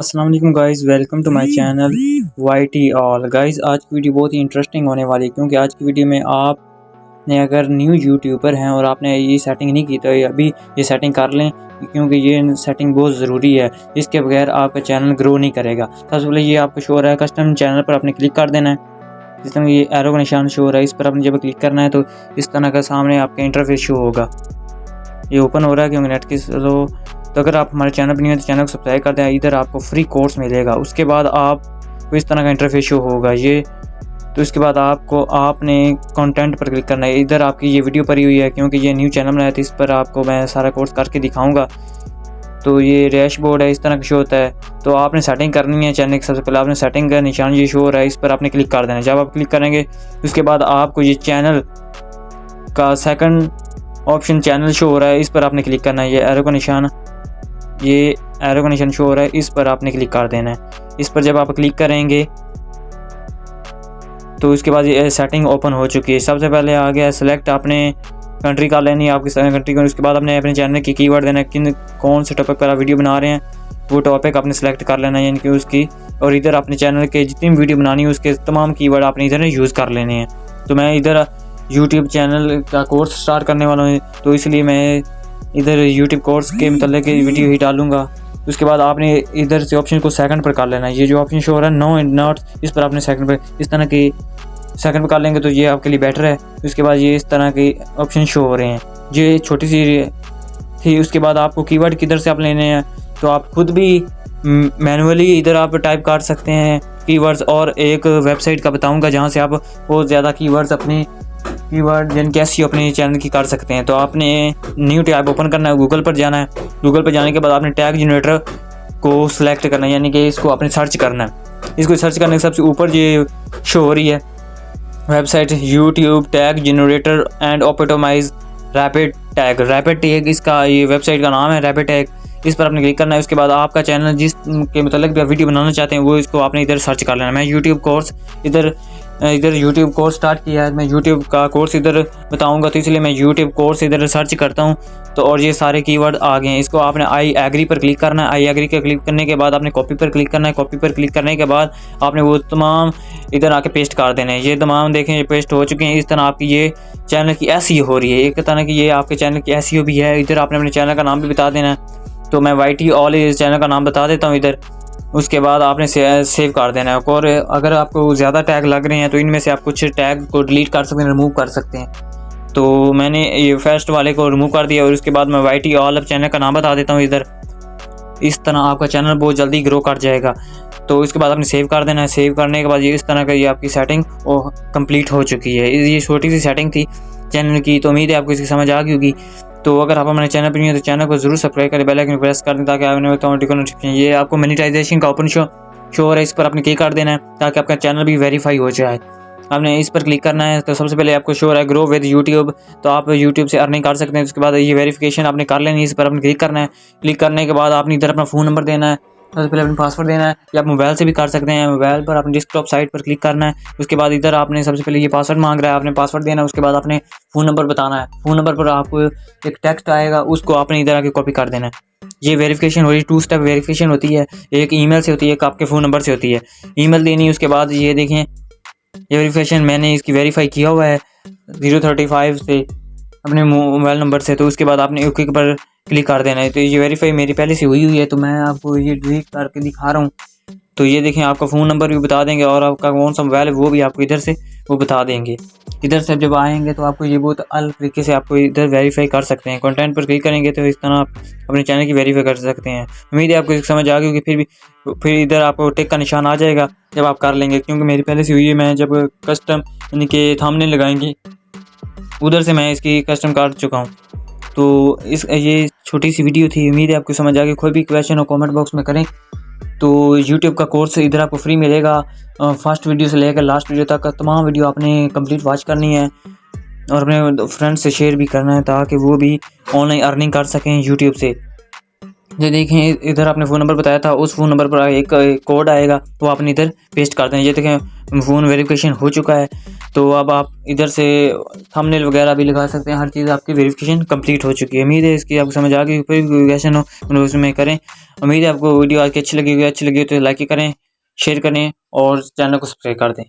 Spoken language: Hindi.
अस्सलाम वालेकुम guys, welcome to my channel Y T all. Guys, आज की वीडियो बहुत ही इंटरेस्टिंग होने वाली है क्योंकि आज की वीडियो में आपने अगर न्यू यूट्यूबर हैं और आपने ये सेटिंग नहीं की तो अभी ये सेटिंग कर लें क्योंकि ये सेटिंग बहुत ज़रूरी है। इसके बगैर आपका चैनल ग्रो नहीं करेगा। सबसे पहले ये आपको शो हो रहा है कस्टम चैनल पर आपने क्लिक कर देना है। जिस तरह ये एरो का निशान शो हो रहा है इस पर आपने जब क्लिक करना है तो इस तरह का सामने आपका इंटरफेस शो होगा। ये ओपन हो रहा है क्योंकि नेट की तो अगर आप हमारे चैनल पर नहीं है तो चैनल को सब्सक्राइब कर दें। इधर आपको फ्री कोर्स मिलेगा। उसके बाद आपको इस तरह का इंटरफेस शो होगा ये। तो इसके बाद आपने कंटेंट पर क्लिक करना है। इधर आपकी ये वीडियो पड़ी हुई है क्योंकि ये न्यू चैनल बनाया था, इस पर आपको मैं सारा कोर्स करके दिखाऊंगा। तो ये डैशबोर्ड है, इस तरह का शो होता है। तो आपने सेटिंग करनी है चैनल की। सबसे पहले आपने सेटिंग का निशान ये शो हो रहा है, इस पर आपने क्लिक कर देना है। जब आप क्लिक करेंगे उसके बाद आपको ये चैनल का सेकंड ऑप्शन चैनल शो हो रहा है, इस पर आपने क्लिक करना है। ये एरो का निशान शो हो रहा है, इस पर आपने क्लिक कर देना है। इस पर जब आप क्लिक करेंगे तो उसके बाद ये सेटिंग ओपन हो चुकी है। सबसे पहले आ गया सिलेक्ट, आपने कंट्री का लेनी है आपकी कंट्री को। उसके बाद आपने अपने चैनल की कीवर्ड देना है, कौन से टॉपिक पर आप वीडियो बना रहे हैं वो टॉपिक आपने सेलेक्ट कर लेना है, यानी कि उसकी। और इधर अपने चैनल के जितनी भी वीडियो बनानी है उसके तमाम कीवर्ड आपने इधर यूज़ कर लेने हैं। तो मैं इधर यूट्यूब चैनल का कोर्स स्टार्ट करने वाला हूँ, तो इसलिए मैं इधर यूट्यूब कोर्स के मतलब की वीडियो ही डालूंगा। उसके बाद आपने इधर से ऑप्शन को सेकंड पर कर लेना है। ये जो ऑप्शन शो हो रहा है नो एंड नॉट, इस पर आपने सेकंड पर इस तरह की सेकंड पर कर लेंगे तो ये आपके लिए बेटर है। उसके बाद ये इस तरह के ऑप्शन शो हो रहे हैं। ये छोटी सी थी। उसके बाद आपको कीवर्ड किधर से आप लेने हैं तो आप खुद भी मैनुअली इधर आप टाइप कर सकते हैं कीवर्ड्स। और एक वेबसाइट का बताऊंगा जहां से आप बहुत ज़्यादा कीवर्ड्स अपनी कीवर्ड यानी कैसे अपने चैनल की कर सकते हैं। तो आपने न्यू टैब ओपन करना है, गूगल पर जाना है। गूगल पर जाने के बाद आपने टैग जनरेटर को सिलेक्ट करना है, यानी कि इसको आपने सर्च करना है। इसको सर्च करने के सबसे ऊपर ये शो हो रही है website YouTube tag generator and automised rapid tag इसका ये वेबसाइट का नाम है रैपिड टैग। इस पर आपने क्लिक करना है। उसके बाद आपका चैनल जिस के मतलब भी वीडियो बनाना चाहते हैं वो इसको आपने इधर सर्च कर लेना है। मैं यूट्यूब कोर्स इधर यूट्यूब कोर्स स्टार्ट किया है, मैं यूट्यूब का कोर्स इधर बताऊंगा, तो इसलिए मैं यूट्यूब कोर्स इधर सर्च करता हूं। तो और ये सारे कीवर्ड आ गए हैं। इसको आपने आई एग्री पर क्लिक करना है। आई एग्री पर क्लिक करने के बाद आपने कॉपी पर क्लिक करना है। कॉपी पर क्लिक करने के बाद आपने वो तमाम इधर आके पेस्ट कर देने हैं। ये तमाम देखें ये पेस्ट हो चुके हैं। इस तरह आपकी ये चैनल की एसईओ हो रही है। एक तरह की ये आपके चैनल की एसईओ भी है। इधर आपने अपने चैनल का नाम भी बता देना है। तो मैं वाई टी ऑल इस चैनल का नाम बता देता हूँ इधर। उसके बाद आपने सेव कर देना है। और अगर आपको ज़्यादा टैग लग रहे हैं तो इनमें से आप कुछ टैग को डिलीट कर सकते हैं, रिमूव कर सकते हैं। तो मैंने ये फर्स्ट वाले को रिमूव कर दिया। और उसके बाद मैं वाई टी ऑल अब चैनल का नाम बता देता हूँ इधर। इस तरह आपका चैनल बहुत जल्दी ग्रो कर जाएगा। तो इसके बाद आपने सेव कर देना है। सेव करने के बाद ये इस तरह का ये आपकी सेटिंग कंप्लीट हो चुकी है। ये छोटी सी सेटिंग थी चैनल की, तो उम्मीद है आपको इसकी समझ आ गई होगी। तो अगर आप हमारे चैनल पर नहीं है तो चैनल को जरूर सब्सक्राइब करें, बेल आइकन प्रेस कर दें ताकि आने वाले नोटिफिकेशन। ये आपको मोनेटाइजेशन का ओपन शो हो रहा है, इस पर आपने क्लिक कर देना है ताकि आपका चैनल भी वेरीफाई हो जाए। आपने इस पर क्लिक करना है। तो सबसे पहले आपको शो हो रहा है ग्रो विद यूट्यूब, तो आप यूट्यूब से अर्निंग कर सकते हैं। उसके बाद ये वेरिफिकेशन आपने कर लेनी है, इस पर आपने क्लिक करना है। क्लिक करने के बाद आपने इधर अपना फ़ोन नंबर देना है, सबसे पहले अपना पासवर्ड देना है, या आप मोबाइल से भी कर सकते हैं। मोबाइल पर अपने डेस्कटॉप साइट पर क्लिक करना है। उसके बाद इधर आपने सबसे पहले ये पासवर्ड मांग रहा है, आपने पासवर्ड देना है। उसके बाद आपने फ़ोन नंबर बताना है। फ़ोन नंबर पर आपको एक टेक्स्ट आएगा, उसको आपने इधर आके कॉपी कर देना है। ये वेरिफिकेशन हो रही है, 2 स्टेप वेरिफिकेशन होती है। एक ईमेल से होती है, एक आपके फ़ोन नंबर से होती है। ईमेल देनी है। उसके बाद ये देखें ये वेरिफिकेशन मैंने इसकी वेरीफाई किया हुआ है 035 से अपने मोबाइल नंबर से। तो उसके बाद आपने ओके पर क्लिक कर देना है। तो ये वेरीफाई मेरी पहले से हुई है, तो मैं आपको ये डिलीट करके दिखा रहा हूँ। तो ये देखें आपका फ़ोन नंबर भी बता देंगे और आपका कौन सा मोबाइल है वो भी आपको इधर से वो बता देंगे। इधर से जब आएंगे तो आपको ये बहुत अलग तरीके से आपको इधर वेरीफाई कर सकते हैं। कंटेंट पर क्लिक करेंगे तो इस तरह आप अपने चैनल की वेरीफाई कर सकते हैं। उम्मीद है आपको समझ आ गई होगी। फिर इधर आपको टिक का निशान आ जाएगा जब आप कर लेंगे, क्योंकि मेरी पहले से हुई है। मैं जब कस्टम यानी कि थंबनेल लगाएंगे उधर से मैं इसकी कस्टम कर चुका हूँ। तो ये छोटी सी वीडियो थी, उम्मीद है आपको समझ आ गई। कोई भी क्वेश्चन हो कमेंट बॉक्स में करें। तो यूट्यूब का कोर्स इधर आपको फ्री मिलेगा। फर्स्ट वीडियो से लेकर लास्ट वीडियो तक तमाम वीडियो आपने कंप्लीट वॉच करनी है और अपने फ्रेंड्स से शेयर भी करना है ताकि वो भी ऑनलाइन अर्निंग कर सकें यूट्यूब से। ये देखें इधर आपने फ़ोन नंबर बताया था, उस फ़ोन नंबर पर एक कोड आएगा, तो आपने इधर पेस्ट कर दें। ये देखें फ़ोन वेरिफिकेशन हो चुका है। तो अब आप इधर से थंबनेल वगैरह भी लगा सकते हैं। हर चीज़ आपकी वेरिफिकेशन कंप्लीट हो चुकी है। उम्मीद है इसकी आपको समझ आ गई। कोई भी क्वेश्चन हो उसमें करें। उम्मीद है आपको वीडियो आज की अच्छी लगी होगी। अच्छी लगी हो तो लाइक करें, शेयर करें और चैनल को सब्सक्राइब कर दें।